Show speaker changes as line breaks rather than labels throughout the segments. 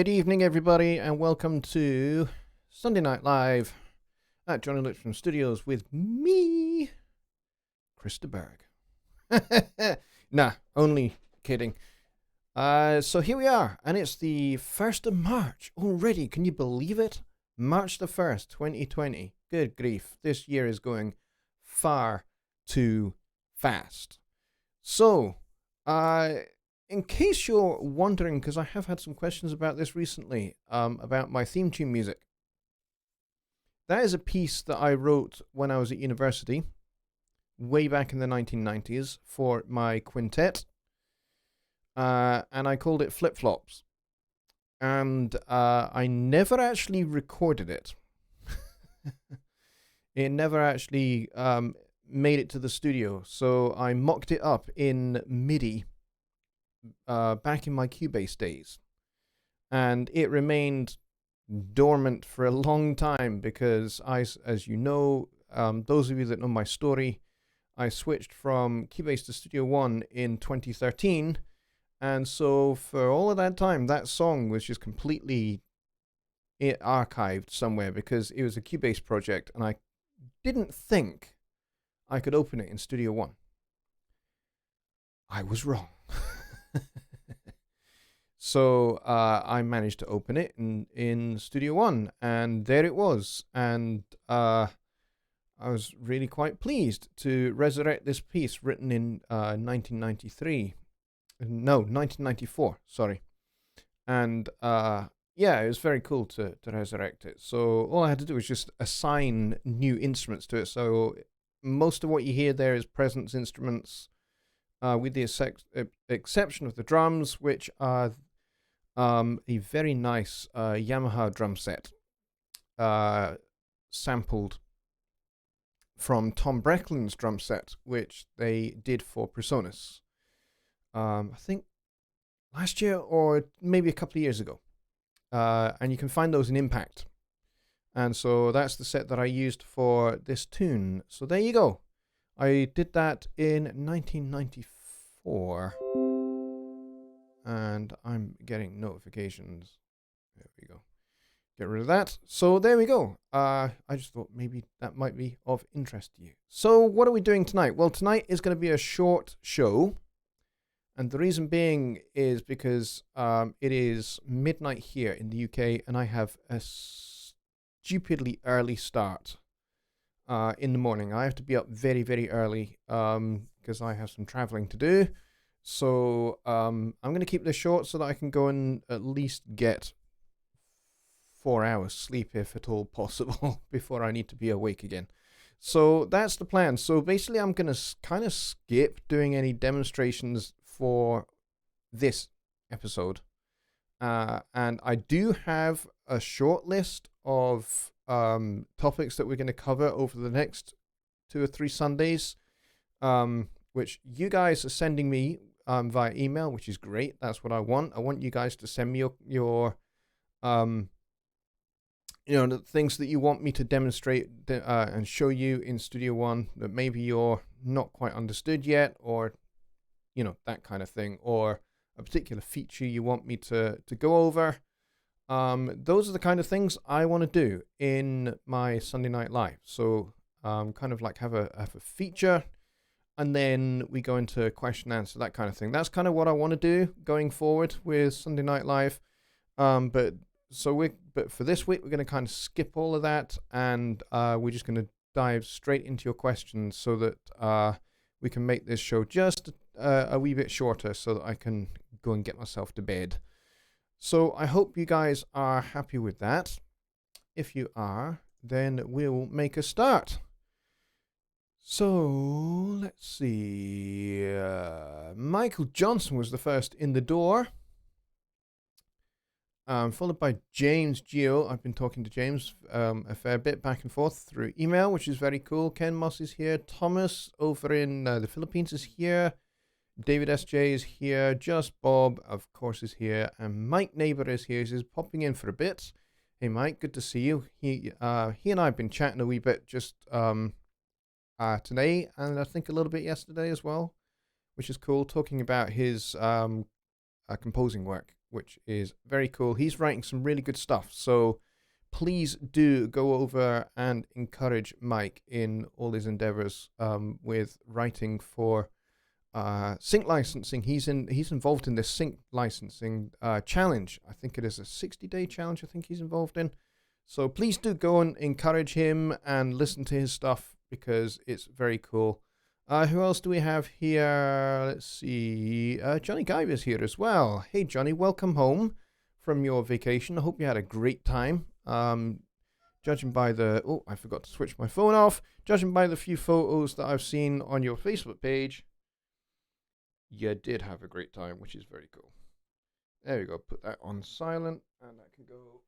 Good evening, everybody, and welcome to Sunday Night Live at Jonny Lipsham Studios with me, Chris de Berg. Nah, only kidding. So here we are, and it's the 1st of March already. Can you believe it? March the 1st, 2020. Good grief. This year is going far too fast. So, in case you're wondering, because I have had some questions about this recently, about my theme tune music. That is a piece that I wrote when I was at university, way back in the 1990s, for my quintet, and I called it Flip Flops. And I never actually recorded it. It never actually made it to the studio, so I mocked it up in MIDI back in my Cubase days, and it remained dormant for a long time because as you know, those of you that know my story, I switched from Cubase to Studio One in 2013, and so for all of that time, that song was just completely archived somewhere because it was a Cubase project, and I didn't think I could open it in Studio One. I was wrong. So I managed to open it in Studio One, and there it was. And I was really quite pleased to resurrect this piece written in 1993. No, 1994, sorry. And yeah, it was very cool to resurrect it. So all I had to do was just assign new instruments to it. So most of what you hear there is presence instruments, with the exception of the drums, which are a very nice Yamaha drum set, sampled from Tom Brecklin's drum set, which they did for Presonus, I think last year or maybe a couple of years ago. And you can find those in Impact. And so that's the set that I used for this tune. So there you go. I did that in 1994. And I'm getting notifications. There we go. Get rid of that. So there we go. I just thought maybe that might be of interest to you. So what are we doing tonight? Well, tonight is going to be a short show. And the reason being is because it is midnight here in the UK, and I have a stupidly early start in the morning. I have to be up very, very early because I have some traveling to do. So I'm going to keep this short so that I can go and at least get 4 hours sleep, if at all possible, before I need to be awake again. So that's the plan. So basically I'm going to kind of skip doing any demonstrations for this episode. And I do have a short list of topics that we're going to cover over the next 2 or 3 Sundays, which you guys are sending me via email, which is great. That's what I want. I want you guys to send me your the things that you want me to demonstrate and show you in Studio One that maybe you're not quite understood yet, or that kind of thing, or a particular feature you want me to go over. Those are the kind of things I want to do in my Sunday Night Live. So kind of like have a feature, and then we go into question answer, that kind of thing. That's kind of what I want to do going forward with Sunday Night Live. But for this week, we're going to kind of skip all of that, and we're just going to dive straight into your questions so that we can make this show just a wee bit shorter so that I can go and get myself to bed. So I hope you guys are happy with that. If you are, then we'll make a start. So let's see. Michael Johnson was the first in the door, followed by James Geo. I've been talking to James a fair bit back and forth through email, which is very cool. Ken Moss is here. Thomas over in the Philippines is here. David S.J. is here. Just Bob, of course, is here. And Mike Neighbor is here. He's popping in for a bit. Hey, Mike, good to see you. He and I have been chatting a wee bit just today, and I think a little bit yesterday as well, which is cool, talking about his composing work. which is very cool. He's writing some really good stuff. So please do go over and encourage Mike in all his endeavors with writing for sync licensing. He's involved in this sync licensing challenge. I think it is a 60-day challenge I think he's involved in. So please do go and encourage him and listen to his stuff because it's very cool. Who else do we have here? Let's see. Jonny Guyver's here as well. Hey, Jonny, welcome home from your vacation. I hope you had a great time. Judging by the... Oh, I forgot to switch my phone off. Judging by the few photos that I've seen on your Facebook page, you did have a great time, which is very cool. There we go. Put that on silent, and that can go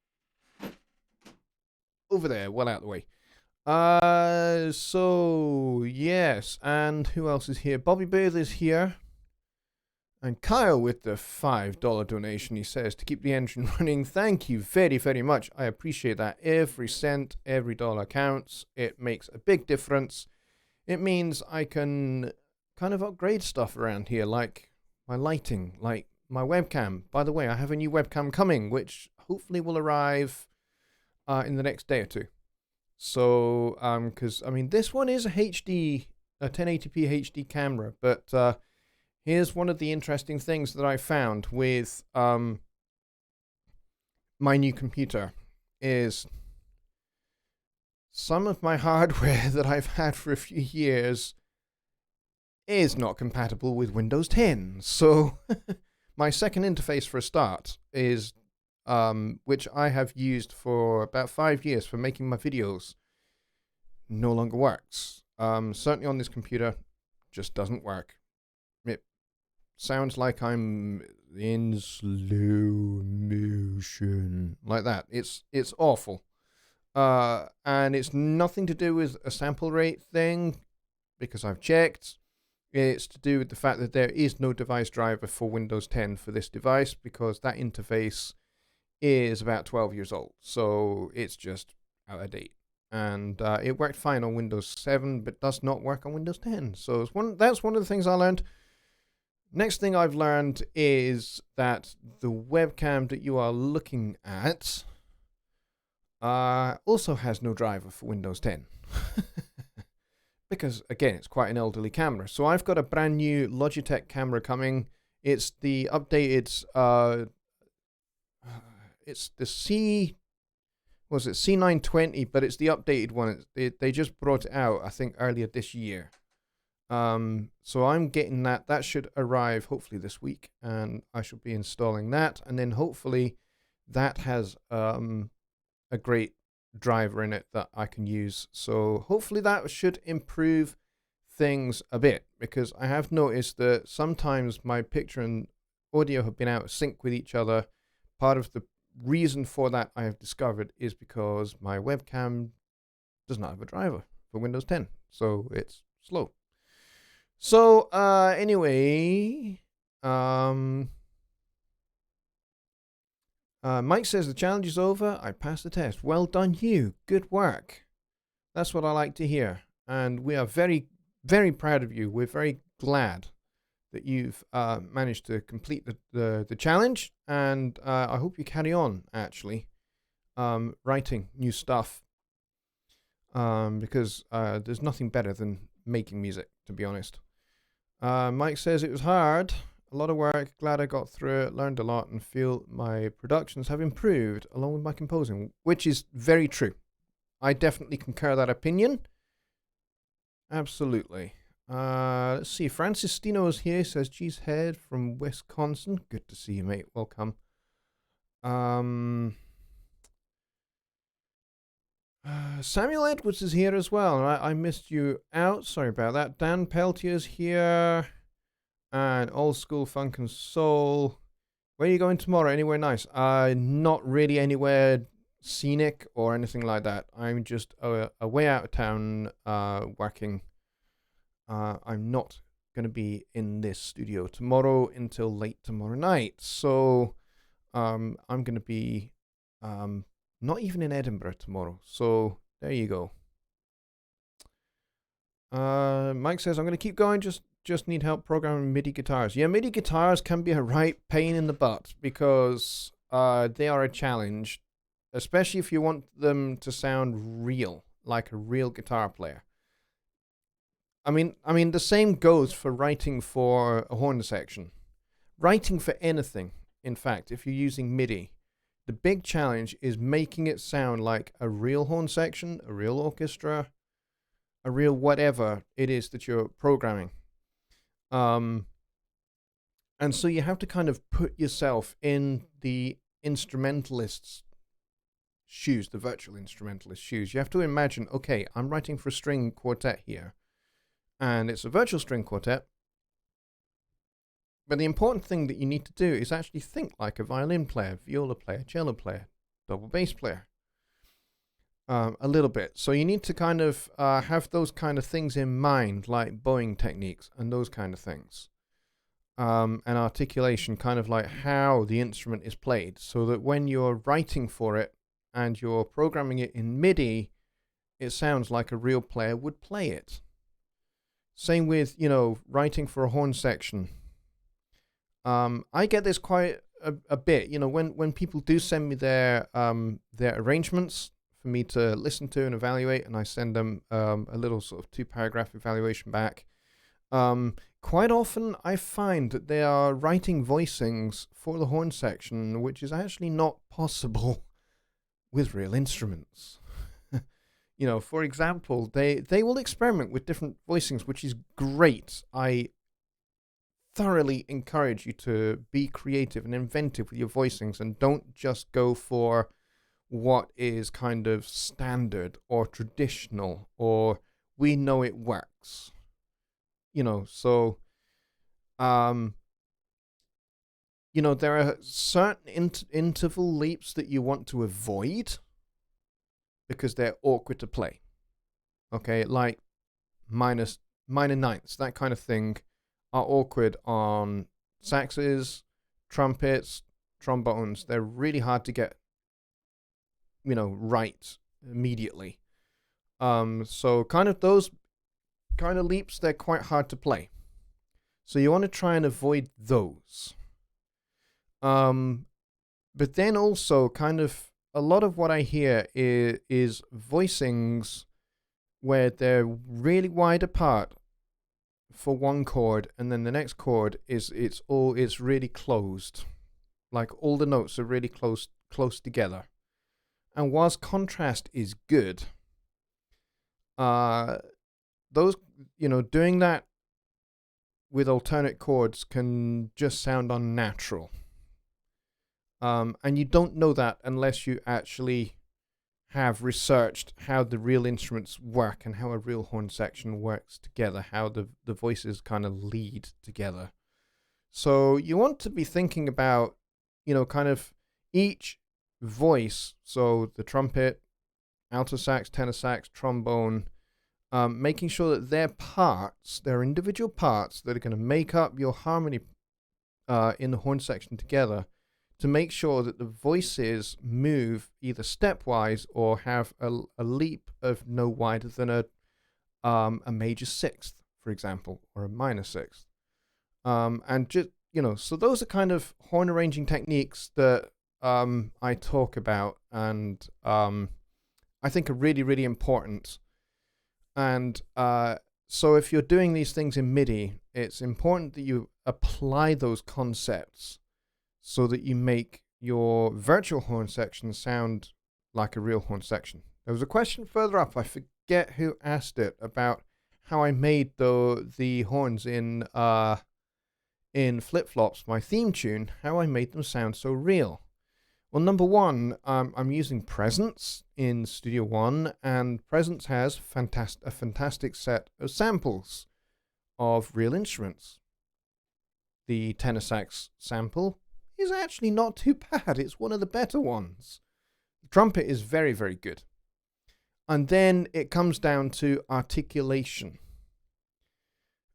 over there, well out of the way. So yes, and who else is here? Bobby Bird is here, and Kyle with the $5 donation. He says to keep the engine running. Thank you very, very much. I appreciate that. Every cent, every dollar counts. It makes a big difference. It means I can kind of upgrade stuff around here, like my lighting, like my webcam. By the way, I have a new webcam coming, which hopefully will arrive in the next day or two. So, because, I mean, this one is a 1080p HD camera, but here's one of the interesting things that I found with my new computer is some of my hardware that I've had for a few years is not compatible with Windows 10. So, my second interface for a start is which I have used for about 5 years for making my videos, no longer works. Certainly on this computer, just doesn't work. It sounds like I'm in slow motion, like that. It's awful. And it's nothing to do with a sample rate thing, because I've checked. It's to do with the fact that there is no device driver for Windows 10 for this device, because that interface is about 12 years old, so it's just out of date. And it worked fine on Windows 7, but does not work on Windows 10. So that's one of the things I learned. Next thing I've learned is that the webcam that you are looking at also has no driver for Windows 10. Because, again, it's quite an elderly camera. So I've got a brand new Logitech camera coming. It's the updated... it's the C920, but it's the updated one. They just brought it out, I think, earlier this year. So I'm getting that. That should arrive hopefully this week, and I should be installing that. And then hopefully that has a great driver in it that I can use. So hopefully that should improve things a bit, because I have noticed that sometimes my picture and audio have been out of sync with each other. Part of the reason for that, I have discovered, is because my webcam does not have a driver for Windows 10, so it's slow. So anyway, Mike says the challenge is over. I passed the test. Well done, you. Good work. That's what I like to hear, and we are very, very proud of you. We're very glad that you've managed to complete the challenge, and I hope you carry on, actually, writing new stuff, because there's nothing better than making music, to be honest. Mike says it was hard, a lot of work, glad I got through it, learned a lot, and feel my productions have improved, along with my composing, which is very true. I definitely concur that opinion. Absolutely. Let's see. Francis Stino's here. Says Cheesehead from Wisconsin. Good to see you, mate. Welcome. Samuel Edwards is here as well. I missed you out. Sorry about that. Dan Peltier's here. And Old School Funk and Soul. Where are you going tomorrow? Anywhere nice? Not really anywhere scenic or anything like that. I'm just away out of town working. I'm not going to be in this studio tomorrow until late tomorrow night. So I'm going to be not even in Edinburgh tomorrow. So there you go. Mike says, I'm going to keep going. Just just need help programming MIDI guitars. Yeah, MIDI guitars can be a right pain in the butt because they are a challenge, especially if you want them to sound real, like a real guitar player. I mean, the same goes for writing for a horn section. Writing for anything, in fact, if you're using MIDI, the big challenge is making it sound like a real horn section, a real orchestra, a real whatever it is that you're programming. And so you have to kind of put yourself in the instrumentalist's shoes, the virtual instrumentalist's shoes. You have to imagine, okay, I'm writing for a string quartet here, and it's a virtual string quartet. But the important thing that you need to do is actually think like a violin player, viola player, cello player, double bass player. A little bit. So you need to kind of have those kind of things in mind, like bowing techniques and those kind of things. And articulation, kind of like how the instrument is played, so that when you're writing for it and you're programming it in MIDI, it sounds like a real player would play it. Same with, writing for a horn section. I get this quite a bit, when people do send me their arrangements for me to listen to and evaluate, and I send them a little sort of 2-paragraph evaluation back. Quite often I find that they are writing voicings for the horn section, which is actually not possible with real instruments. For example, they will experiment with different voicings, which is great. I thoroughly encourage you to be creative and inventive with your voicings, and don't just go for what is kind of standard or traditional or we know it works. So there are certain interval leaps that you want to avoid because they're awkward to play. Okay, like minor ninths, that kind of thing, are awkward on saxes, trumpets, trombones. They're really hard to get right immediately. So kind of those kind of leaps, they're quite hard to play. So you want to try and avoid those. But then also kind of a lot of what I hear is voicings where they're really wide apart for one chord, and then the next chord it's really closed. Like all the notes are really close together. And whilst contrast is good, those, doing that with alternate chords can just sound unnatural. And you don't know that unless you actually have researched how the real instruments work and how a real horn section works together, how the voices kind of lead together. So you want to be thinking about, kind of each voice, so the trumpet, alto sax, tenor sax, trombone, making sure that their individual parts that are going to make up your harmony in the horn section together, to make sure that the voices move either stepwise or have a leap of no wider than a major sixth, for example, or a minor sixth. And just, so those are kind of horn arranging techniques that I talk about, and I think are really, really important. And so if you're doing these things in MIDI, it's important that you apply those concepts so that you make your virtual horn section sound like a real horn section. There was a question further up, I forget who asked it, about how I made the horns in Flip Flops, my theme tune, how I made them sound so real. Well, number one, I'm using Presence in Studio One, and Presence has a fantastic set of samples of real instruments. The tenor sax sample is actually not too bad. It's one of the better ones. The trumpet is very, very good. And then it comes down to articulation.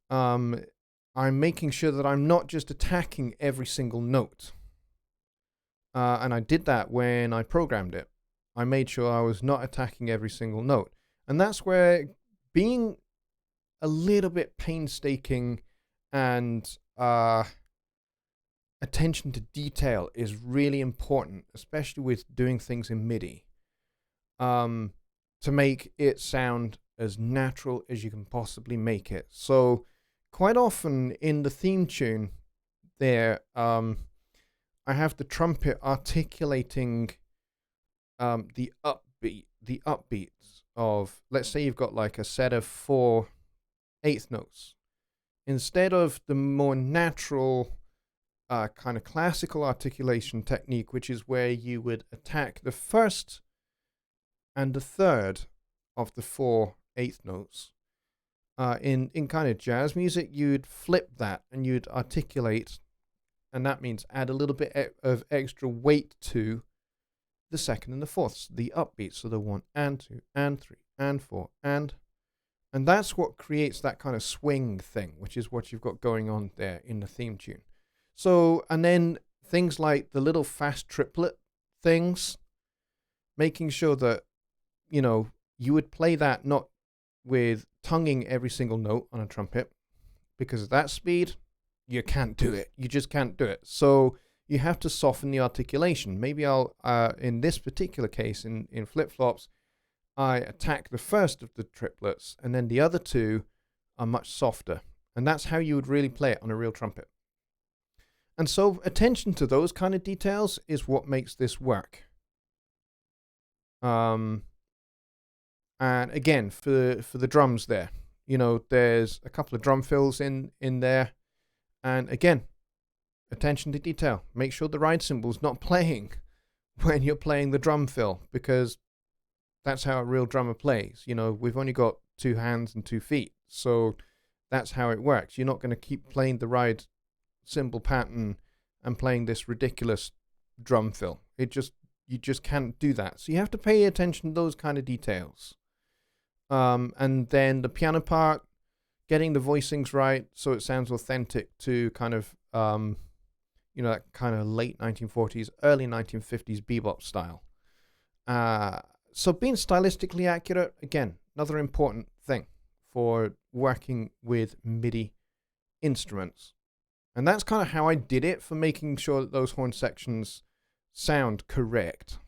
I'm making sure that I'm not just attacking every single note. And I did that when I programmed it. I made sure I was not attacking every single note. And that's where being a little bit painstaking And attention to detail is really important, especially with doing things in MIDI, to make it sound as natural as you can possibly make it. So quite often in the theme tune there, I have the trumpet articulating the upbeats of, let's say you've got like a set of 4/8 notes. Instead of the more natural kind of classical articulation technique, which is where you would attack the first and the third of the 4/8 notes. In kind of jazz music, you'd flip that and you'd articulate, and that means add a little bit of extra weight to the second and the fourth, so the upbeats, so the 1 and 2 and 3 and 4 and that's what creates that kind of swing thing, which is what you've got going on there in the theme tune. So, and then things like the little fast triplet things, making sure that, you know, you would play that not with tonguing every single note on a trumpet, because at that speed, you can't do it. You just can't do it. So you have to soften the articulation. Maybe I'll, in this particular case, in flip-flops, I attack the first of the triplets, and then the other two are much softer. And that's how you would really play it on a real trumpet. And so attention to those kind of details is what makes this work. And again, for the drums there, you know, there's a couple of drum fills in there. And again, attention to detail. Make sure the ride cymbal's not playing when you're playing the drum fill, because that's how a real drummer plays. You know, we've only got 2 hands and 2 feet, so that's how it works. You're not going to keep playing the ride cymbal pattern and playing this ridiculous drum fill. You just can't do that. So you have to pay attention to those kind of details. And then the piano part, getting the voicings right so it sounds authentic to kind of, you know, that kind of late 1940s, early 1950s bebop style. So being stylistically accurate, again, another important thing for working with MIDI instruments. And that's kind of how I did it for making sure that those horn sections sound correct.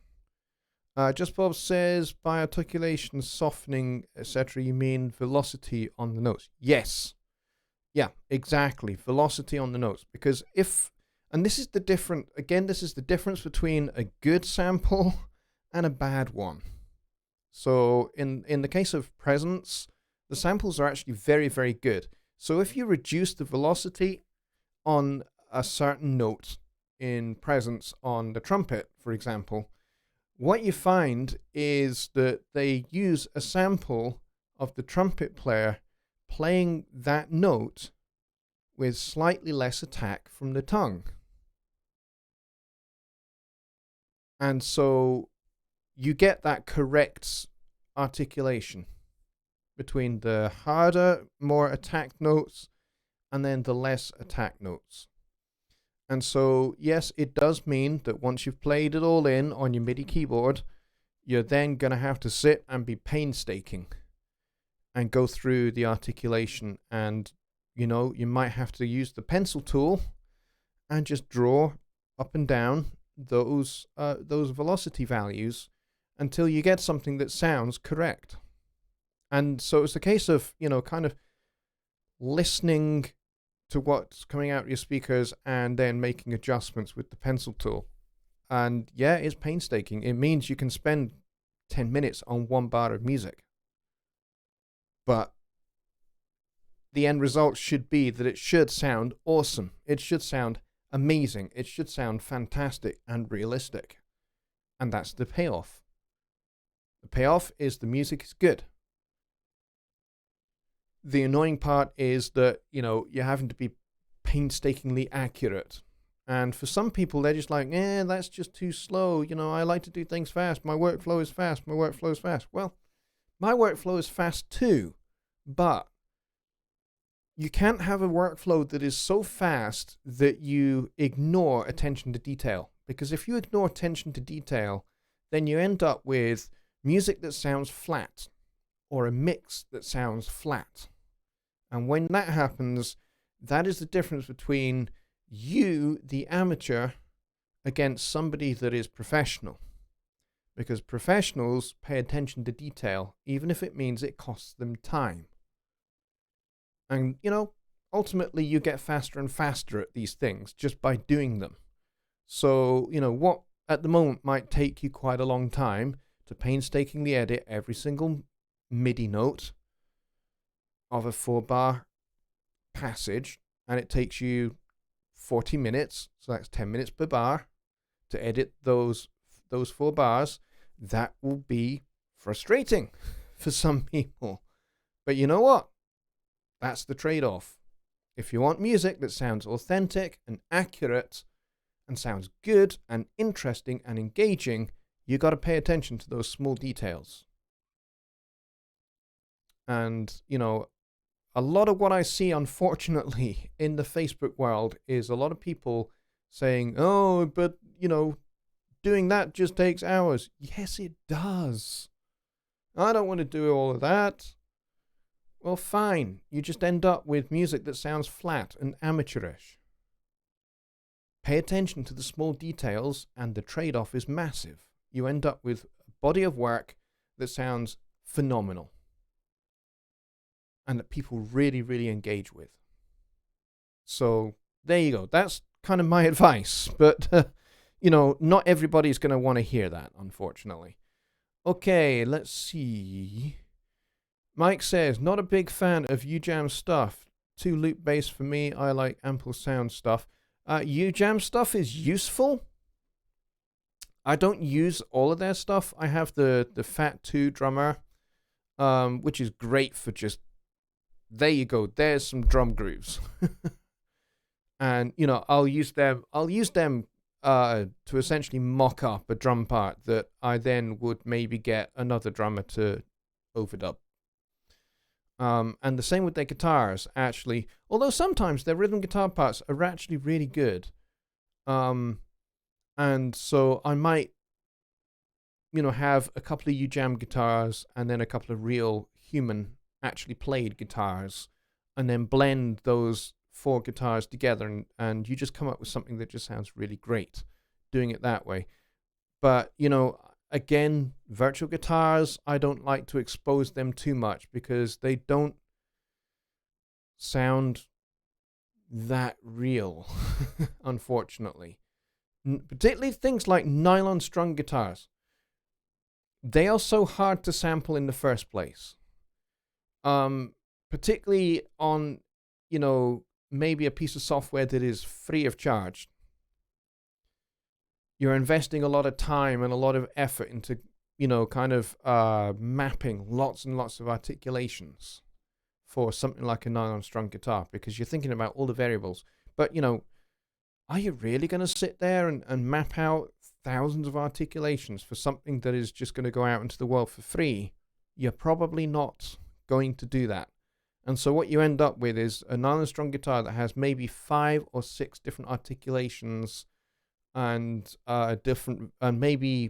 Just Bob says, by articulation, softening, etc., you mean velocity on the notes. Yes. Yeah, exactly. Velocity on the notes. Because and this is the difference between a good sample and a bad one. So in the case of Presence, the samples are actually very, very good. So if you reduce the velocity on a certain note in Presence on the trumpet, for example, what you find is that they use a sample of the trumpet player playing that note with slightly less attack from the tongue. And so you get that correct articulation between the harder, more attacked notes and then the less attacked notes. And so, yes, it does mean that once you've played it all in on your MIDI keyboard, you're then going to have to sit and be painstaking and go through the articulation. And, you know, you might have to use the pencil tool and just draw up and down those velocity values until you get something that sounds correct. And so it's a case of, you know, kind of listening to what's coming out of your speakers and then making adjustments with the pencil tool. And yeah, it's painstaking. It means you can spend 10 minutes on one bar of music. But the end result should be that it should sound awesome. It should sound amazing. It should sound fantastic and realistic. And that's the payoff. The payoff is the music is good. The annoying part is that, you know, you're having to be painstakingly accurate. And for some people, they're just like, that's just too slow. You know, I like to do things fast. My workflow is fast. My workflow is fast. Well, my workflow is fast too. But you can't have a workflow that is so fast that you ignore attention to detail. Because if you ignore attention to detail, then you end up with music that sounds flat, or a mix that sounds flat. And when that happens, That is the difference between you, the amateur, against somebody that is professional. Because professionals pay attention to detail, even if it means it costs them time. And, ultimately you get faster and faster at these things just by doing them. So, what at the moment might take you quite a long time to painstakingly edit every single MIDI note of a 4-bar passage, and it takes you 40 minutes, so that's 10 minutes per bar, to edit those 4 bars, that will be frustrating for some people. But you know what? That's the trade-off. If you want music that sounds authentic and accurate and sounds good and interesting and engaging, you got to pay attention to those small details. And, a lot of what I see, unfortunately, in the Facebook world is a lot of people saying, oh, but, doing that just takes hours. Yes, it does. I don't want to do all of that. Well, fine. You just end up with music that sounds flat and amateurish. Pay attention to the small details, and the trade-off is massive. You end up with a body of work that sounds phenomenal and that people really, really engage with. So there you go. That's kind of my advice. But, not everybody's going to want to hear that, unfortunately. Okay, let's see. Mike says, not a big fan of UJAM stuff. Too loop bass for me. I like ample sound stuff. UJAM stuff is useful. I don't use all of their stuff. I have the Fat 2 drummer, which is great for just, there you go. There's some drum grooves. And, I'll use them to essentially mock up a drum part that I then would maybe get another drummer to overdub. And the same with their guitars, actually. Although sometimes their rhythm guitar parts are actually really good. And so I might, have a couple of UJAM guitars and then a couple of real human actually played guitars, and then blend those 4 guitars together, and you just come up with something that just sounds really great doing it that way. But, again, virtual guitars, I don't like to expose them too much because they don't sound that real, unfortunately. Particularly things like nylon strung guitars. They are so hard to sample in the first place. Particularly on, maybe a piece of software that is free of charge. You're investing a lot of time and a lot of effort into, mapping lots and lots of articulations for something like a nylon strung guitar, because you're thinking about all the variables. But, are you really going to sit there and map out thousands of articulations for something that is just going to go out into the world for free? You're probably not going to do that. And so what you end up with is a nylon strung guitar that has maybe 5 or 6 different articulations and maybe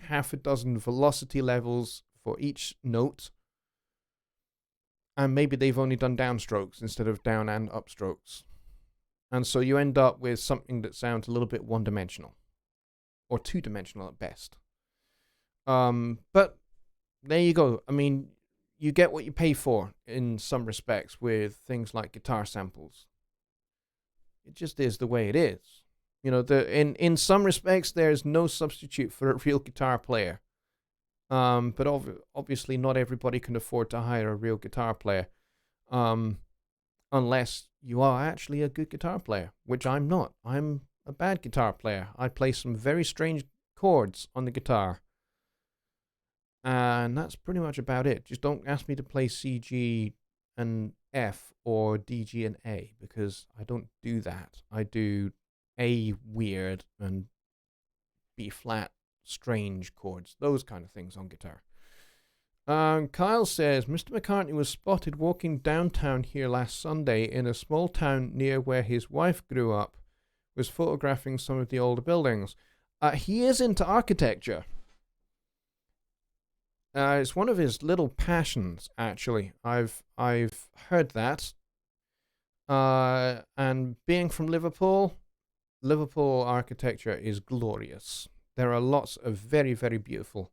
half a dozen velocity levels for each note. And maybe they've only done downstrokes instead of down and upstrokes. And so you end up with something that sounds a little bit one-dimensional, or two-dimensional at best. But there you go. I mean, you get what you pay for in some respects with things like guitar samples. It just is the way it is. In some respects, there's no substitute for a real guitar player. But obviously not everybody can afford to hire a real guitar player. Unless you are actually a good guitar player, which I'm not. I'm a bad guitar player. I play some very strange chords on the guitar. And that's pretty much about it. Just don't ask me to play C, G, and F, or D, G, and A, because I don't do that. I do A weird and B flat strange chords, those kind of things on guitar. Kyle says, Mr. McCartney was spotted walking downtown here last Sunday in a small town near where his wife grew up, was photographing some of the older buildings. He is into architecture. It's one of his little passions, actually. I've heard that. And being from Liverpool, Liverpool architecture is glorious. There are lots of very, very beautiful,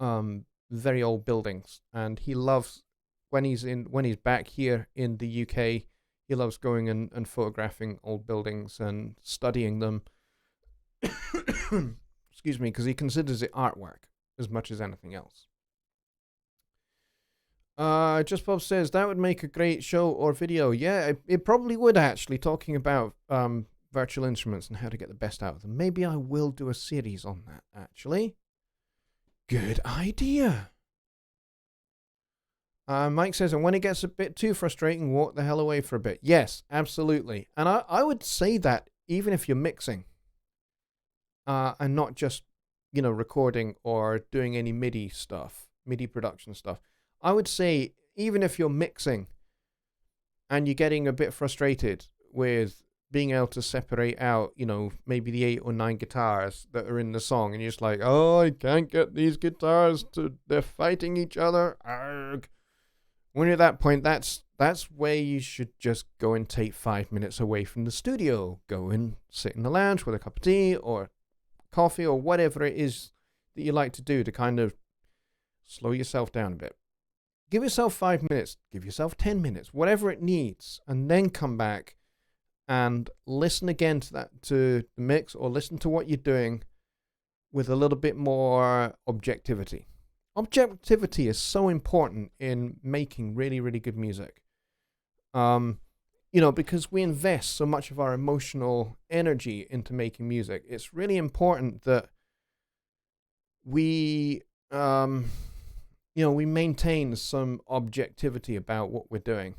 very old buildings, and he loves when he's back here in the UK. He loves going and photographing old buildings and studying them. Excuse me, because he considers it artwork as much as anything else. Just Bob says that would make a great show or video. Yeah, it probably would actually. Talking about virtual instruments and how to get the best out of them. Maybe I will do a series on that. Actually, good idea. Mike says, and when it gets a bit too frustrating, walk the hell away for a bit. Yes, absolutely. And I would say that even if you're mixing, and not just recording or doing any MIDI stuff, MIDI production stuff. I would say even if you're mixing and you're getting a bit frustrated with being able to separate out, maybe the 8 or 9 guitars that are in the song, and you're just like, oh, I can't get these guitars they're fighting each other. Arg. When you're at that point, that's where you should just go and take 5 minutes away from the studio. Go and sit in the lounge with a cup of tea or coffee or whatever it is that you like to do to kind of slow yourself down a bit. Give yourself 5 minutes, give yourself 10 minutes, whatever it needs, and then come back and listen again to the mix, or listen to what you're doing with a little bit more objectivity. Objectivity is so important in making really, really good music. Because we invest so much of our emotional energy into making music. It's really important that we we maintain some objectivity about what we're doing.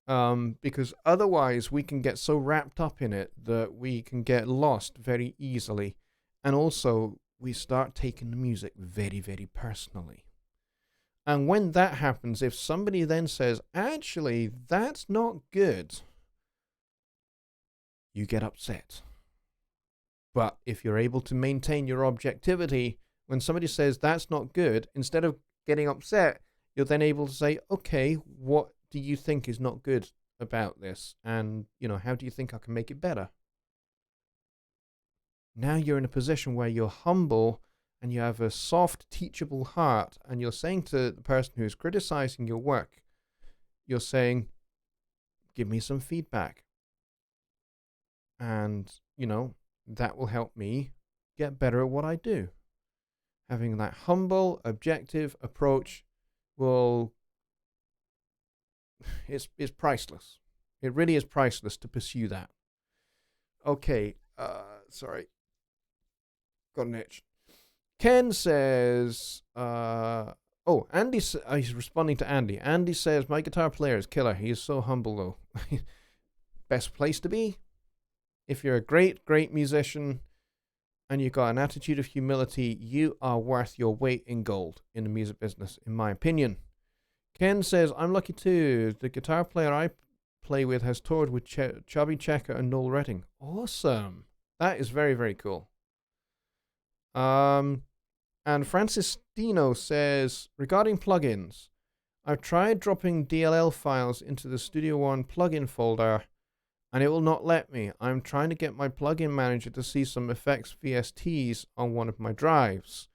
Because otherwise we can get so wrapped up in it that we can get lost very easily. And also we start taking the music very, very personally. And when that happens, if somebody then says, actually, that's not good, you get upset. But if you're able to maintain your objectivity, when somebody says that's not good, instead of getting upset, you're then able to say, okay, what do you think is not good about this? And, how do you think I can make it better? Now you're in a position where you're humble and you have a soft, teachable heart, and you're saying to the person who's criticizing your work, you're saying, give me some feedback. And, that will help me get better at what I do. Having that humble, objective approach it's priceless. It really is priceless to pursue that. Okay, sorry. Got an itch. Ken says, Andy, he's responding to Andy. Andy says, my guitar player is killer. He is so humble, though. Best place to be. If you're a great, great musician and you've got an attitude of humility, you are worth your weight in gold in the music business, in my opinion. Ken says, I'm lucky too. The guitar player I play with has toured with Chubby Checker and Noel Redding. Awesome. That is very, very cool. And Francis Dino says, regarding plugins, I've tried dropping DLL files into the Studio One plugin folder, and it will not let me. I'm trying to get my plugin manager to see some effects VSTs on one of my drives.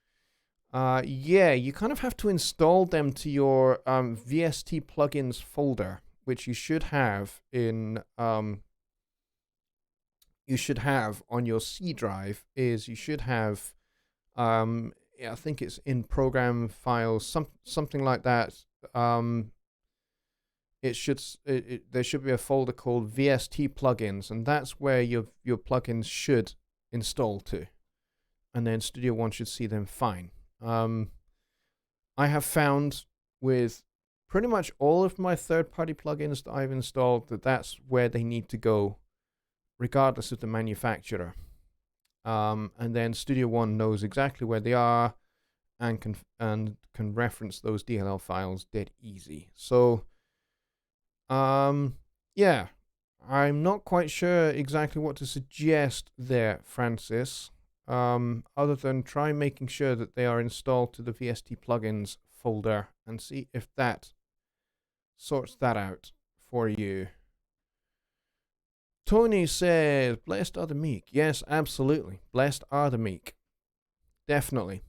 You kind of have to install them to your VST plugins folder, which you should have on your C drive. You should have I think it's in program files, something like that. There should be a folder called VST plugins, and that's where your plugins should install to, and then Studio One should see them fine. I have found with pretty much all of my third-party plugins that I've installed that's where they need to go, regardless of the manufacturer. And then Studio One knows exactly where they are and can reference those DLL files dead easy. So, I'm not quite sure exactly what to suggest there, Francis. Other than try making sure that they are installed to the VST plugins folder and see if that sorts that out for you. Tony says, blessed are the meek. Yes, absolutely. Blessed are the meek. Definitely.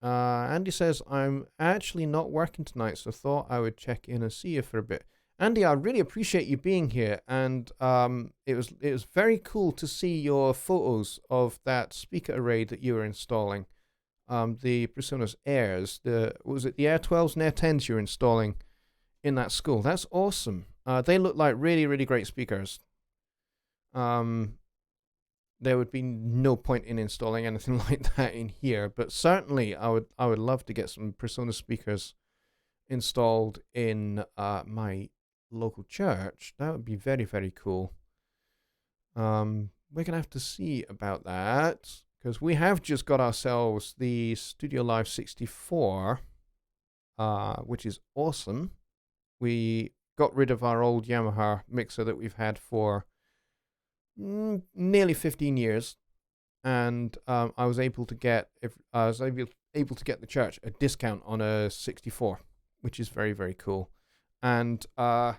Andy says, I'm actually not working tonight, so thought I would check in and see you for a bit. Andy, I really appreciate you being here, and it was very cool to see your photos of that speaker array that you were installing. The PreSonus Airs, was it the Air 12s and Air 10s you're installing in that school? That's awesome. They look like really, really great speakers. There would be no point in installing anything like that in here, but certainly I would love to get some PreSonus speakers installed in my local church. That would be very, very cool. We're gonna have to see about that, because we have just got ourselves the Studio Live 64, which is awesome. We got rid of our old Yamaha mixer that we've had for nearly 15 years, and I was able to get the church a discount on a 64, which is very, very cool. And and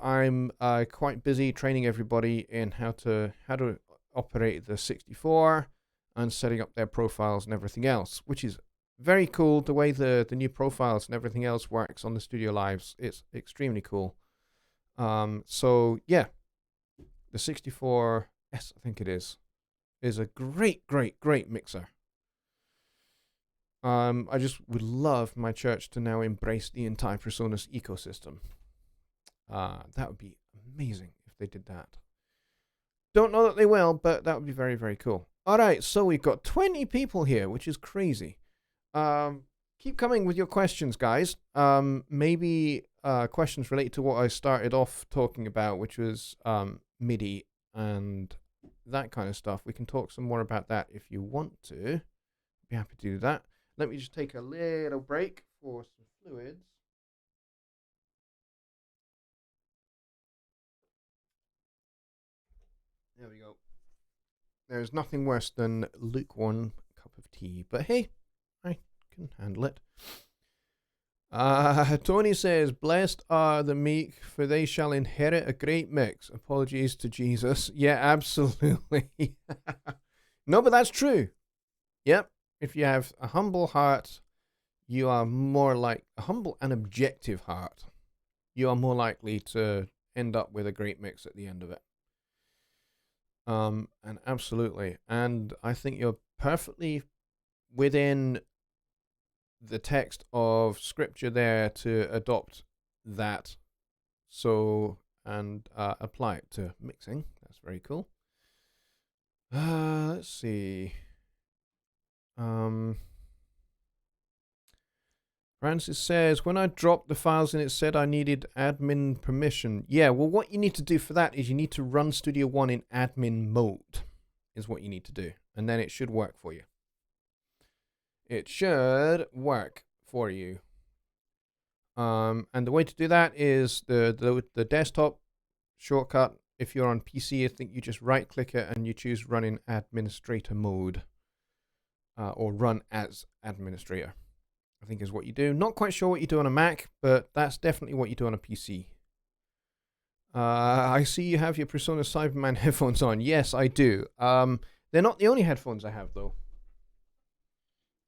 I'm quite busy training everybody in how to operate the 64 and setting up their profiles and everything else, which is very cool. The way the new profiles and everything else works on the Studio Lives, it's extremely cool. So yeah, the 64S, I think it is a great, great, great mixer. I just would love my church to now embrace the entire PreSonus ecosystem. That would be amazing if they did that. Don't know that they will, but that would be very, very cool. All right, so we've got 20 people here, which is crazy. Keep coming with your questions, guys. Maybe questions related to what I started off talking about, which was MIDI and that kind of stuff. We can talk some more about that if you want to. Be happy to do that. Let me just take a little break for some fluids. There we go. There's nothing worse than lukewarm cup of tea, but hey, I can handle it. Tony says, blessed are the meek, for they shall inherit a great mix. Apologies to Jesus. Yeah, absolutely. No, but that's true. Yep. If you have a humble heart, you are more like a humble and objective heart. You are more likely to end up with a great mix at the end of it. And absolutely. And I think you're perfectly within the text of scripture there to adopt that. So, and apply it to mixing. That's very cool. Let's see. Francis says, when I dropped the files in, it said I needed admin permission. Yeah, well, what you need to do for that is you need to run Studio One in admin mode, is what you need to do. And then it should work for you. It should work for you. And the way to do that is the desktop shortcut. If you're on PC, I think you just right-click it and you choose Run in Administrator mode. Or Run as Administrator, I think is what you do. Not quite sure what you do on a Mac, but that's definitely what you do on a PC. I see you have your PreSonus Cyberman headphones on. Yes, I do. They're not the only headphones I have, though.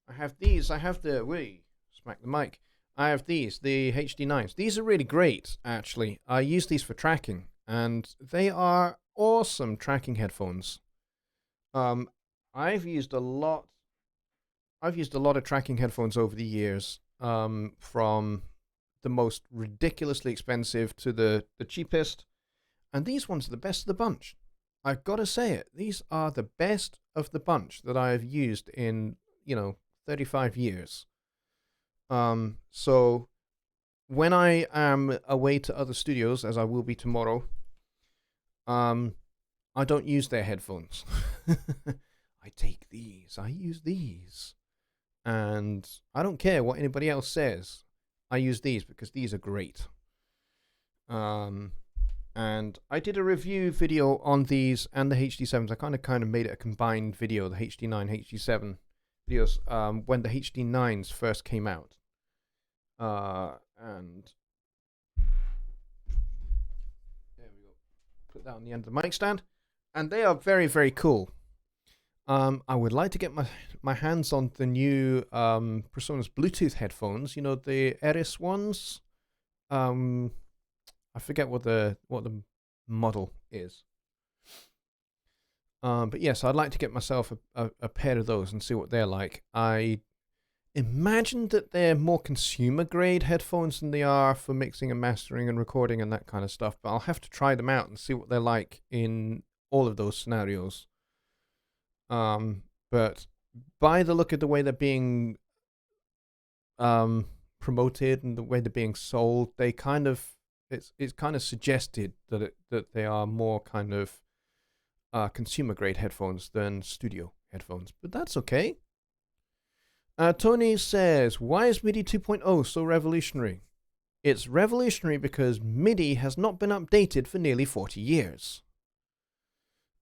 I have these. I have smack the mic. I have these, the HD9s. These are really great, actually. I use these for tracking, and they are awesome tracking headphones. I've used a lot of tracking headphones over the years, from the most ridiculously expensive to the cheapest, and these ones are the best of the bunch. I've got to say it. These are the best of the bunch that I have used in, 35 years. So when I am away to other studios, as I will be tomorrow, I don't use their headphones. I take these. I use these. And I don't care what anybody else says. I use these because these are great. And I did a review video on these and the HD7s. I kind of made it a combined video, the HD9, HD7 videos, when the HD9s first came out. And put that on the end of the mic stand. And they are very, very cool. I would like to get my hands on the new PreSonus Bluetooth headphones. You know, the Eris ones. I forget what the model is. But yes, I'd like to get myself a pair of those and see what they're like. I imagine that they're more consumer grade headphones than they are for mixing and mastering and recording and that kind of stuff. But I'll have to try them out and see what they're like in all of those scenarios. But by the look of the way they're being promoted and the way they're being sold, they kind of it's kind of suggested that they are more kind of consumer grade headphones than studio headphones, but that's okay. Tony says, why is MIDI 2.0 so revolutionary? It's revolutionary because MIDI has not been updated for nearly 40 years.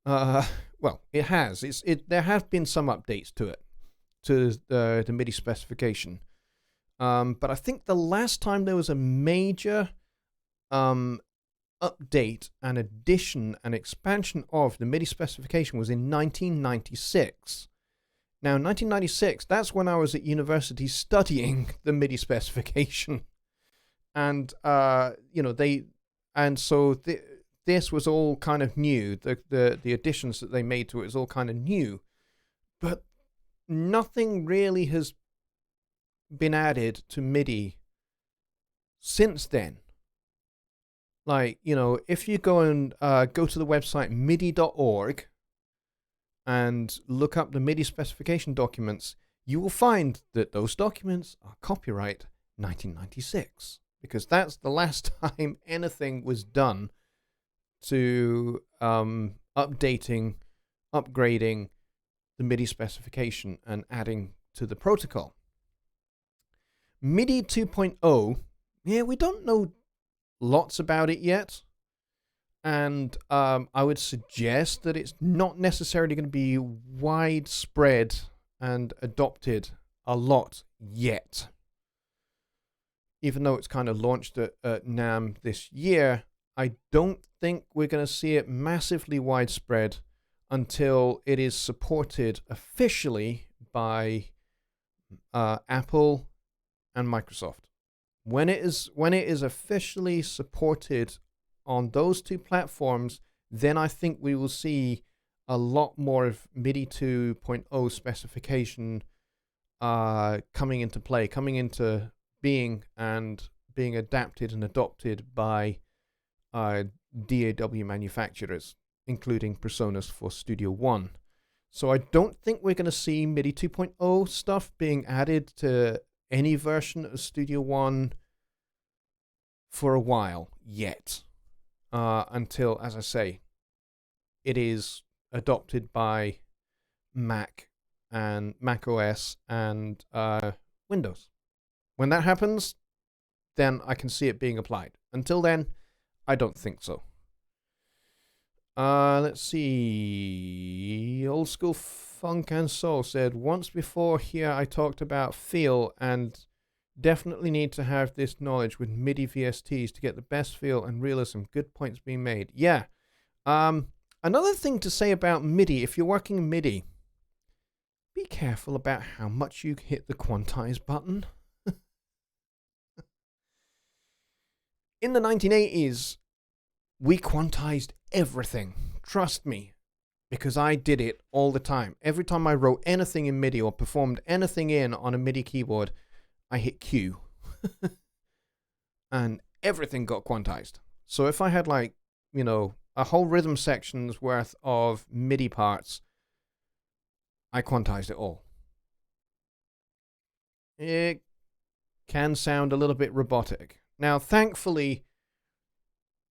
Well, it has. There have been some updates to it, to the MIDI specification. But I think the last time there was a major update and addition and expansion of the MIDI specification was in 1996. Now, 1996, that's when I was at university studying the MIDI specification. And, this was all kind of new. The additions that they made to it is all kind of new. But nothing really has been added to MIDI since then. Like, if you go and go to the website midi.org and look up the MIDI specification documents, you will find that those documents are copyright 1996, because that's the last time anything was done to updating, upgrading the MIDI specification and adding to the protocol. MIDI 2.0, yeah, we don't know lots about it yet. And I would suggest that it's not necessarily going to be widespread and adopted a lot yet. Even though it's kind of launched at NAMM this year, I don't think we're going to see it massively widespread until it is supported officially by Apple and Microsoft. When it is officially supported on those two platforms, then I think we will see a lot more of MIDI 2.0 specification coming into play, coming into being, and being adapted and adopted by DAW manufacturers, including PreSonus for Studio One. So I don't think we're going to see MIDI 2.0 stuff being added to any version of Studio One for a while yet. Until, as I say, it is adopted by Mac and Mac OS and Windows. When that happens, then I can see it being applied. Until then, I don't think so. Let's see. Old School Funk and Soul said, once before here I talked about feel and definitely need to have this knowledge with MIDI VSTs to get the best feel and realism. Good points being made. Yeah. Another thing to say about MIDI, if you're working MIDI, be careful about how much you hit the quantize button. In the 1980s, we quantized everything. Trust me, because I did it all the time. Every time I wrote anything in MIDI or performed anything in on a MIDI keyboard, I hit Q. And everything got quantized. So if I had a whole rhythm section's worth of MIDI parts, I quantized it all. It can sound a little bit robotic. Now, thankfully,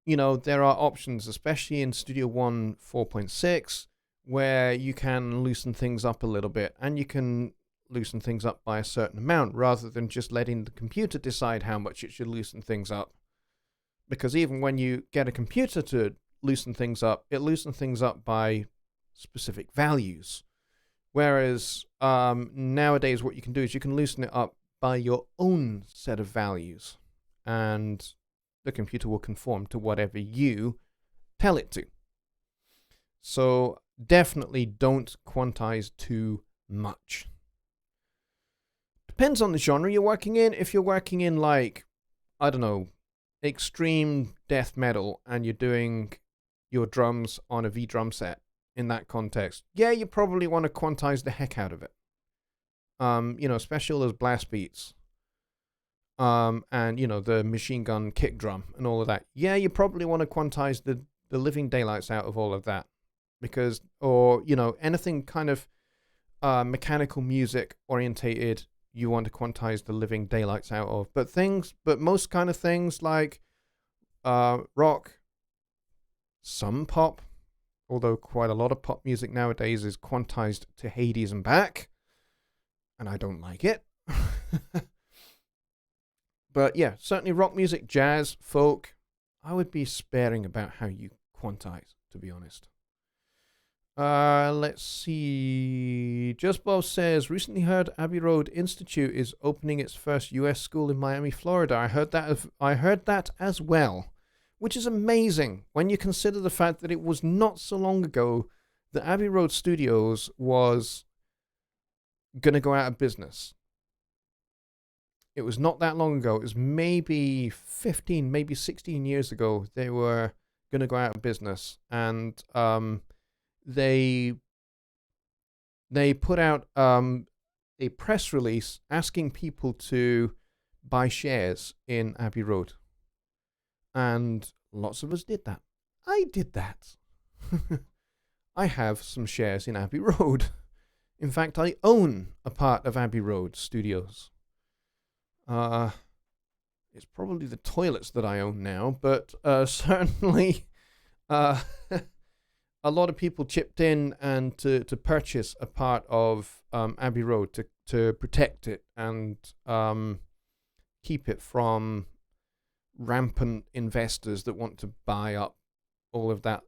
there are options, especially in Studio One 4.6, where you can loosen things up a little bit, and you can loosen things up by a certain amount rather than just letting the computer decide how much it should loosen things up. Because even when you get a computer to loosen things up, it loosens things up by specific values. Whereas nowadays what you can do is you can loosen it up by your own set of values. And the computer will conform to whatever you tell it to. So definitely don't quantize too much. Depends on the genre you're working in. If you're working in, like, I don't know, extreme death metal, and you're doing your drums on a V drum set in that context, yeah, you probably want to quantize the heck out of it. Especially those blast beats. And, the machine gun kick drum and all of that. Yeah, you probably want to quantize the living daylights out of all of that. Because, anything kind of mechanical music orientated, you want to quantize the living daylights out of. But most kind of things like rock, some pop, although quite a lot of pop music nowadays is quantized to Hades and back, and I don't like it. But yeah, certainly rock music, jazz, folk, I would be sparing about how you quantize, to be honest. Let's see. Just Bob says, recently heard Abbey Road Institute is opening its first US school in Miami, Florida. I heard that as well, which is amazing when you consider the fact that it was not so long ago that Abbey Road Studios was going to go out of business. It was not that long ago. It was maybe 15, maybe 16 years ago. They were going to go out of business, and they put out a press release asking people to buy shares in Abbey Road, and lots of us did that. I did that. I have some shares in Abbey Road. In fact, I own a part of Abbey Road Studios. It's probably the toilets that I own now, but certainly a lot of people chipped in and to purchase a part of Abbey Road to protect it and keep it from rampant investors that want to buy up all of that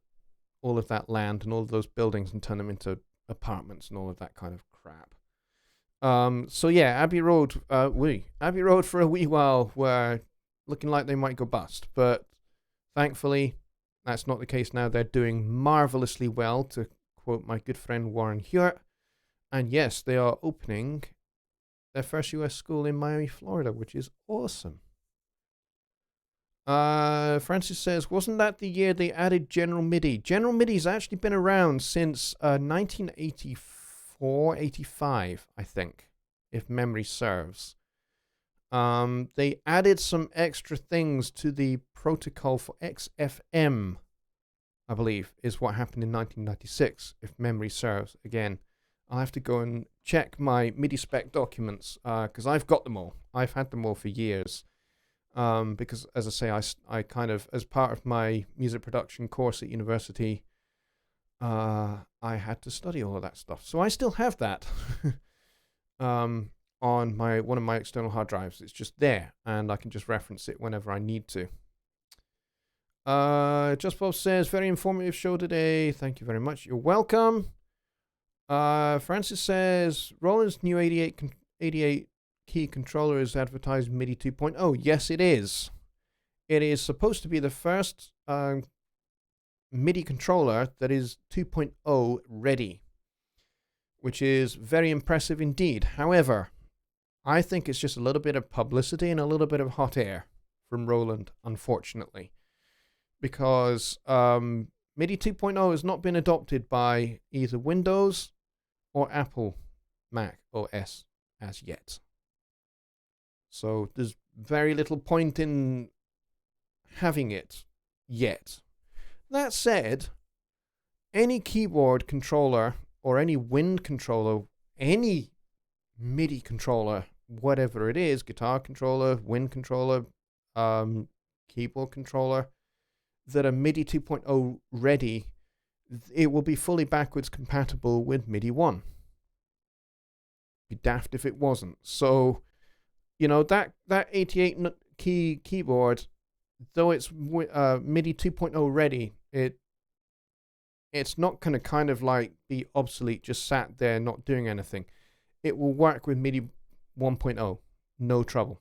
land and all of those buildings and turn them into apartments and all of that kind of crap. So yeah, Abbey Road for a wee while were looking like they might go bust, but thankfully that's not the case now. They're doing marvelously well, to quote my good friend Warren Hewitt. And yes, they are opening their first US school in Miami, Florida, which is awesome. Francis says, wasn't that the year they added General MIDI? General MIDI's actually been around since 1984, 85, I think, if memory serves. They added some extra things to the protocol for XFM, I believe, is what happened in 1996, if memory serves. Again, I'll have to go and check my MIDI spec documents, because I've got them all. I've had them all for years. Because, as I say, I kind of, as part of my music production course at university, I had to study all of that stuff. So I still have that on one of my external hard drives. It's just there, and I can just reference it whenever I need to. Just Bob says, very informative show today. Thank you very much. You're welcome. Francis says, Roland's new 88 key controller is advertised MIDI 2.0. Yes, it is. It is supposed to be the first MIDI controller that is 2.0 ready, which is very impressive indeed. However, I think it's just a little bit of publicity and a little bit of hot air from Roland, unfortunately, because MIDI 2.0 has not been adopted by either Windows or Apple Mac OS as yet. So there's very little point in having it yet. That said, any keyboard controller or any wind controller, any MIDI controller, whatever it is, guitar controller, wind controller, keyboard controller, that are MIDI 2.0 ready, it will be fully backwards compatible with MIDI 1. Be daft if it wasn't. So, that 88 key keyboard, though it's MIDI 2.0 ready, it's not going to kind of like be obsolete, just sat there not doing anything. It will work with MIDI 1.0, no trouble.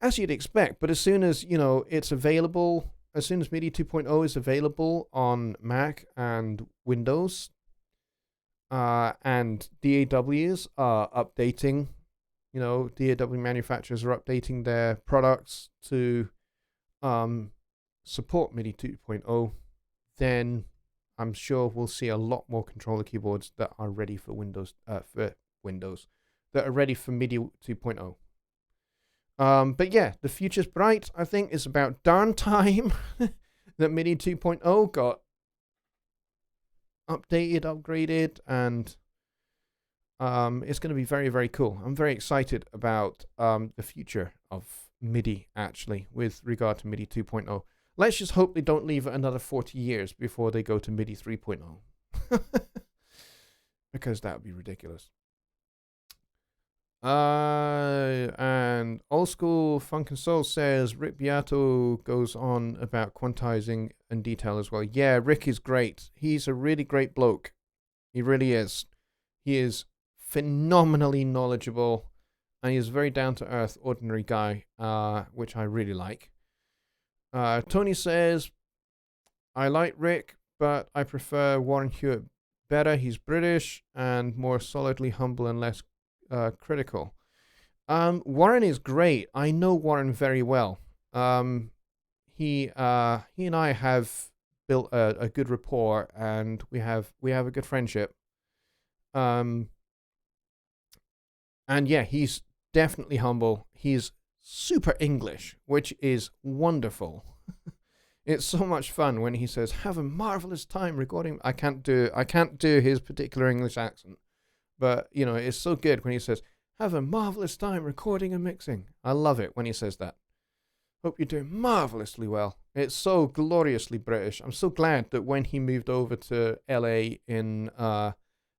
As you'd expect, but as soon as, it's available, as soon as MIDI 2.0 is available on Mac and Windows, and DAWs are updating, DAW manufacturers are updating their products to support MIDI 2.0, then I'm sure we'll see a lot more controller keyboards that are ready for Windows, that are ready for MIDI 2.0. But yeah, the future's bright. I think it's about darn time that MIDI 2.0 got updated, upgraded, and it's going to be very, very cool. I'm very excited about the future of MIDI, actually, with regard to MIDI 2.0. Let's just hope they don't leave it another 40 years before they go to MIDI 3.0. Because that would be ridiculous. And Old School Funk and Soul says Rick Beato goes on about quantizing in detail as well. Yeah, Rick is great. He's a really great bloke. He really is. He is phenomenally knowledgeable, and he's a very down-to-earth, ordinary guy, which I really like. Tony says, I like Rick, but I prefer Warren Hewitt better. He's British and more solidly humble and less critical. Warren is great. I know Warren very well. He and I have built a good rapport, and we have a good friendship. And yeah, he's definitely humble. He's super English, which is wonderful. It's so much fun when he says, "Have a marvelous time recording." I can't do his particular English accent, but it's so good when he says, "Have a marvelous time recording and mixing." I love it when he says that. Hope you're doing marvelously well. It's so gloriously British. I'm so glad that when he moved over to LA in the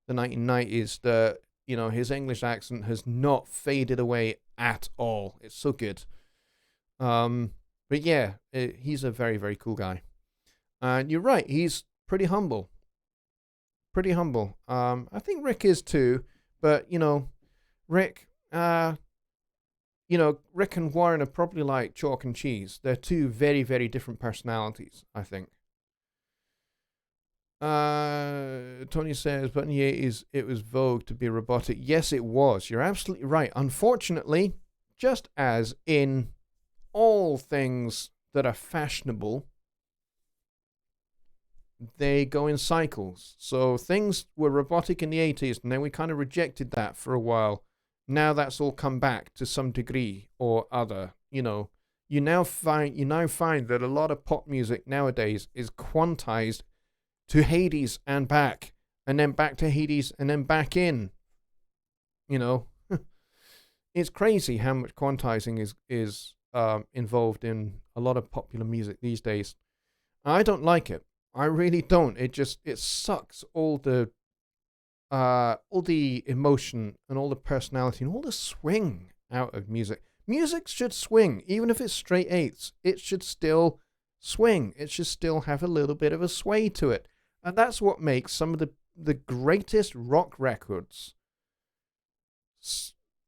1990s, that his English accent has not faded away at all. It's so good. But yeah, he's a very, very cool guy. And you're right, he's pretty humble. Pretty humble. I think Rick is too, but Rick, Rick and Warren are probably like chalk and cheese. They're two very, very different personalities, I think. Tony says, but in the 80s, it was vogue to be robotic. Yes, it was. You're absolutely right. Unfortunately, just as in all things that are fashionable, they go in cycles. So things were robotic in the 80s, and then we kind of rejected that for a while. Now that's all come back to some degree or other. You now find that a lot of pop music nowadays is quantized to Hades and back, and then back to Hades and then back in. It's crazy how much quantizing is involved in a lot of popular music these days. I don't like it. I really don't. It sucks all the emotion and all the personality and all the swing out of music. Music should swing, even if it's straight eighths. It should still swing. It should still have a little bit of a sway to it. And that's what makes some of the greatest rock records.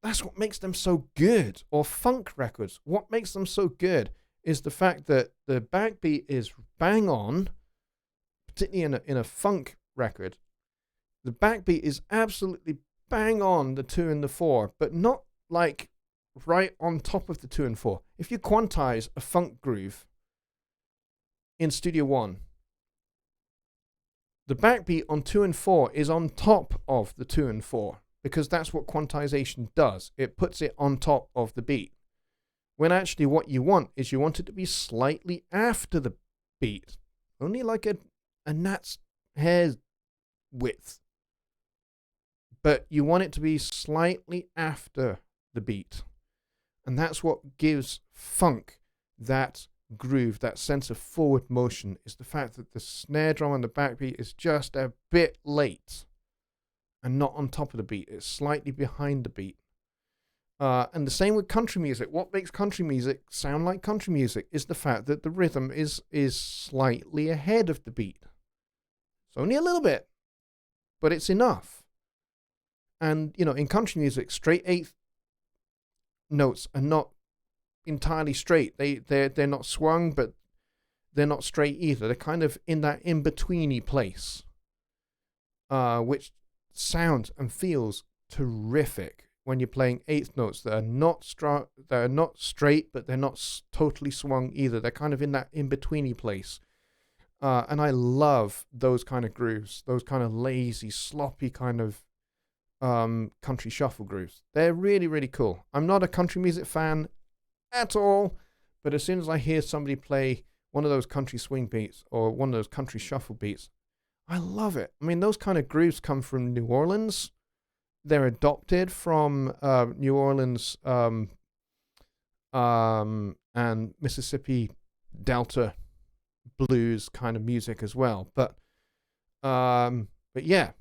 That's what makes them so good. Or funk records. What makes them so good is the fact that the backbeat is bang on, particularly in a funk record. The backbeat is absolutely bang on the 2 and the 4, but not like right on top of the 2 and 4. If you quantize a funk groove in Studio One, the backbeat on 2 and 4 is on top of the 2 and 4, because that's what quantization does. It puts it on top of the beat. When actually what you want is you want it to be slightly after the beat. Only like a gnat's hair width. But you want it to be slightly after the beat. And that's what gives funk that groove, that sense of forward motion, is the fact that the snare drum and the backbeat is just a bit late and not on top of the beat. It's slightly behind the beat. And the same with country music. What makes country music sound like country music is the fact that the rhythm is slightly ahead of the beat. It's only a little bit, but it's enough. And, in country music, straight eighth notes are not entirely straight. They're not swung, but they're not straight either. They're kind of in that in-betweeny place, which sounds and feels terrific when you're playing eighth notes that are not straight, but they're not totally swung either. They're kind of in that in-betweeny place. And I love those kind of grooves, those kind of lazy, sloppy kind of country shuffle grooves. They're really, really cool. I'm not a country music fan at all, but as soon as I hear somebody play one of those country swing beats or one of those country shuffle beats, I love it. I mean, those kind of grooves come from New Orleans. They're adopted from New Orleans and Mississippi Delta blues kind of music as well. But yeah,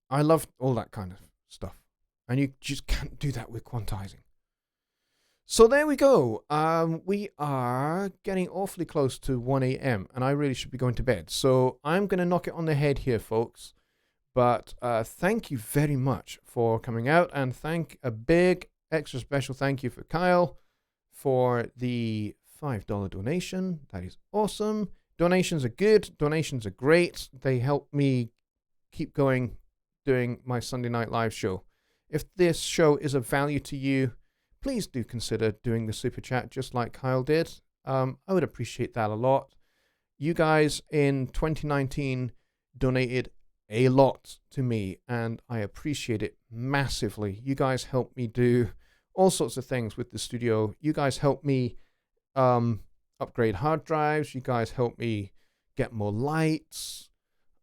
I love all that kind of stuff. And you just can't do that with quantizing. So there we go. We are getting awfully close to 1 a.m. and I really should be going to bed. So I'm going to knock it on the head here, folks. But thank you very much for coming out, and a big extra special thank you for Kyle for the $5 donation. That is awesome. Donations are good. Donations are great. They help me keep going doing my Sunday Night Live show. If this show is of value to you, please do consider doing the super chat just like Kyle did. I would appreciate that a lot. You guys in 2019 donated a lot to me, and I appreciate it massively. You guys helped me do all sorts of things with the studio. You guys helped me upgrade hard drives. You guys helped me get more lights.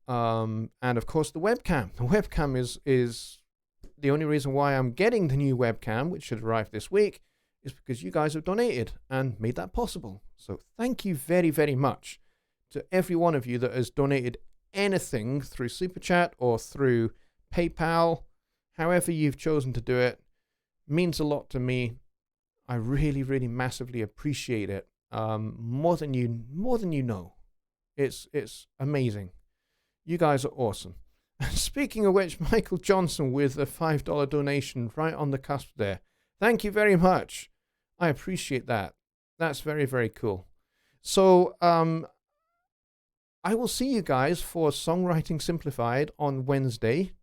And of course the webcam. The webcam is the only reason why I'm getting the new webcam, which should arrive this week, is because you guys have donated and made that possible. So thank you very, very much to every one of you that has donated anything through Super Chat or through PayPal. However you've chosen to do it means a lot to me. I really, really massively appreciate it. More than you know. It's amazing. You guys are awesome. Speaking of which, Michael Johnson with a $5 donation right on the cusp there. Thank you very much. I appreciate that. That's very, very cool. So, I will see you guys for Songwriting Simplified on Wednesday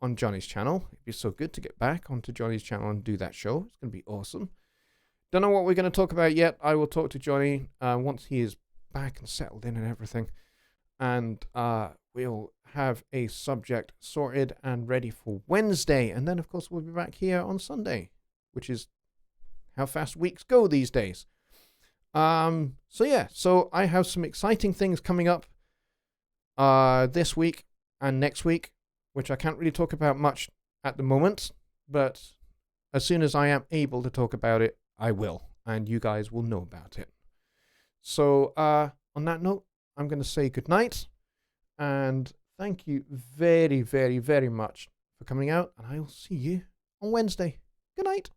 on Jonny's channel. It'd be so good to get back onto Jonny's channel and do that show. It's going to be awesome. Don't know what we're going to talk about yet. I will talk to Jonny once he is back and settled in and everything. And we'll have a subject sorted and ready for Wednesday. And then, of course, we'll be back here on Sunday, which is how fast weeks go these days. So yeah, so I have some exciting things coming up this week and next week, which I can't really talk about much at the moment, but as soon as I am able to talk about it, I will, and you guys will know about it. So on that note, I'm going to say good night, and thank you very, very, very much for coming out, and I will see you on Wednesday. Good night.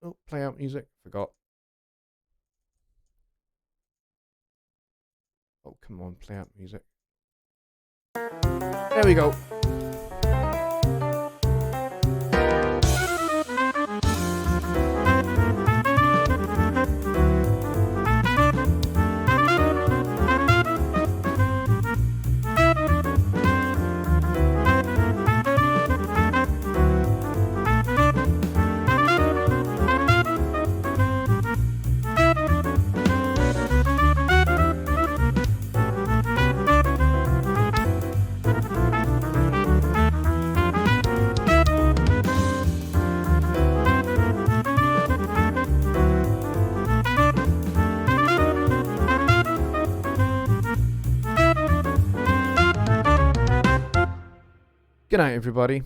Oh, play out music. Forgot. Oh, come on, play out music. There we go. Good night, everybody.